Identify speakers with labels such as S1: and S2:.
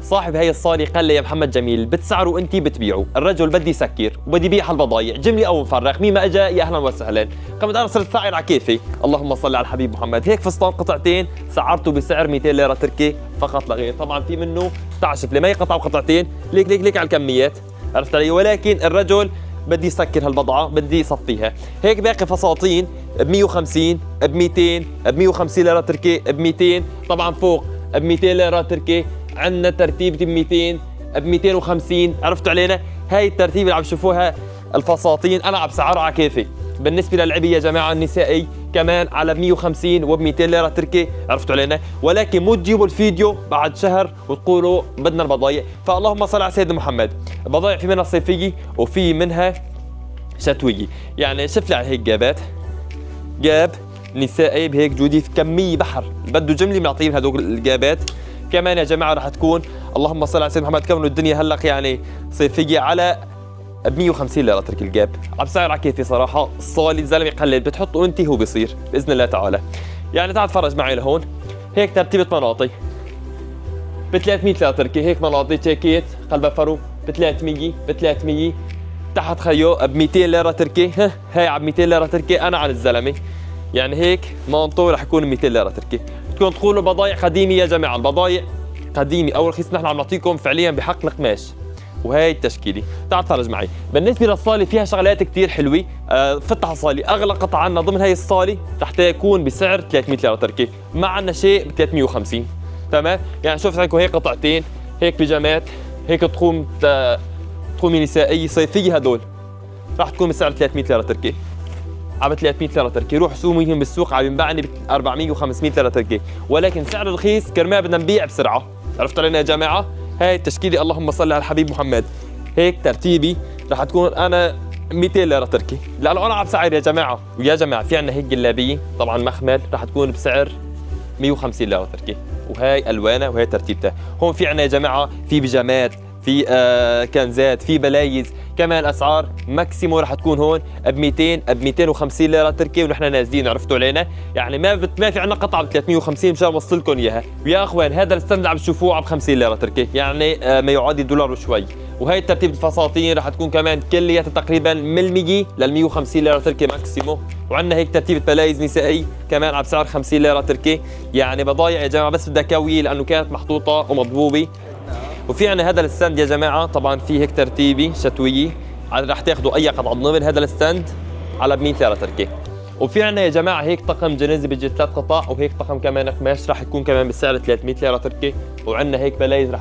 S1: صاحب هي الصالة قال لي يا محمد جميل بتسعره وانت بتبيعه، الرجل بدي يسكر وبدي يبيع البضايع، جملي او مفرغ، مين ما اجى يا اهلا وسهلا. قمت انا صرت سعر على كيفي، اللهم صل على الحبيب محمد. هيك فستان قطعتين سعرته بسعر 200 ليره تركي فقط لا غير. طبعا في منه تعشف لما يقطع قطعتين ليك ليك ليك على الكميات، عرفت علي؟ ولكن الرجل بدي يسكر هالبضعه، بدي يصفيها. هيك باقي فساتين ب 150 ب 200 ب 150 ليره تركي ب 200، طبعا فوق ب 200 ليره تركي. عندنا ترتيبة ب 200 ب 250، عرفتوا علينا؟ هاي الترتيبة اللي عم تشوفوها الفساتين انا عم بسعرها على كيفي. بالنسبة للعبية يا جماعة النسائي كمان على ب 150 وب 200 ليرة تركي، عرفتوا علينا؟ ولكن مو تجيبوا الفيديو بعد شهر وتقولوا بدنا البضايع، فاللهم صل على سيدنا محمد. البضايع في منها صيفية وفي منها شتوية. يعني شوف لي على هيك جابات، جاب نسائي بهيك جودي في كمية بحر، بده جملة بنعطيه هدول الجابات. كمان يا جماعه راح تكون اللهم صل على سيدنا محمد كونه الدنيا هلق يعني صيفيه على ب 150 ليره تركي الجاب. عم سعر على كيفي صراحه، الصالي الزلمه قلل بتحطه انت هو بيصير باذن الله تعالى. يعني تعال تفرج معي لهون، هيك ترتيبه مناطي ب 300 ليره تركي، هيك مناطي جاكيت قلبها فرو ب 300 ب 300 تحت خيو ب 200 ليره تركي. هاي على 200 ليره تركي انا عن الزلمه. يعني هيك مانطو رح يكون 200 ليره تركي. بدكم تقولوا بضايع قديمه يا جماعه، البضايع قديمه او رخيص نحن عم نعطيكم فعليا بحق القماش. وهي التشكيله، تعال تفرج معي. بالنسبه للصاله فيها شغلات كثير حلوه. فتح الصاله، اغلى قطعه عندنا ضمن هي الصاله رح تكون بسعر 300 ليره تركي، ما عندنا شيء ب 350. تمام؟ يعني شوف عندكم هيك قطعتين، هيك بيجامات، هيك تخوم نسائيه صيفيه، هدول رح تكون بسعر 300 ليره تركي. على 300 ليره تركي، روح سوقهم بالسوق عم ينباعني ب 400 و500 ليره تركي، ولكن سعر رخيص كرمال بدنا نبيع بسرعه، عرفتوا علينا يا جماعه؟ هاي التشكيله اللهم صل على الحبيب محمد. هيك ترتيبي رح تكون انا 200 ليره تركي، لانه انا عم سعر يا جماعه. ويا جماعه في عندنا هيك جلابيه طبعا مخمل رح تكون بسعر 150 ليره تركي، وهي الوانها وهي ترتيبتها. هون في عندنا يا جماعه في بيجامات، في كنزات، في بلايز، كمان اسعار ماكسيمو رح تكون هون ب 200 ب 250 ليره تركي ونحن نازلين، عرفتوا علينا؟ يعني ما في عندنا قطعه ب 350 مشان نوصل لكم اياها. ويا اخوان هذا الستاند عم تشوفوه على ب 50 ليره تركي، يعني ما يعادل دولار وشوي. وهي ترتيب الفساتين رح تكون كمان كلياتها تقريبا من 100 لل 150 ليره تركي ماكسيمو. وعندنا هيك ترتيب بلايز نسائي كمان على بسعر 50 ليره تركي. يعني بضايع يا جماعه بس بدها كوي لانه كانت محطوطه ومضبوبه. وفي عنا هذا الستاند يا جماعه طبعا في هيك ترتيبي شتويه، رح تاخذوا اي قطعه ضمن هذا الستاند على ب 100 ليره تركي. وفي عنا يا جماعه هيك طقم جنازه بيجي 3 قطع، وهيك طقم كمان قماش رح يكون كمان بسعر 300 ليره تركي. وعندنا هيك بلايز رح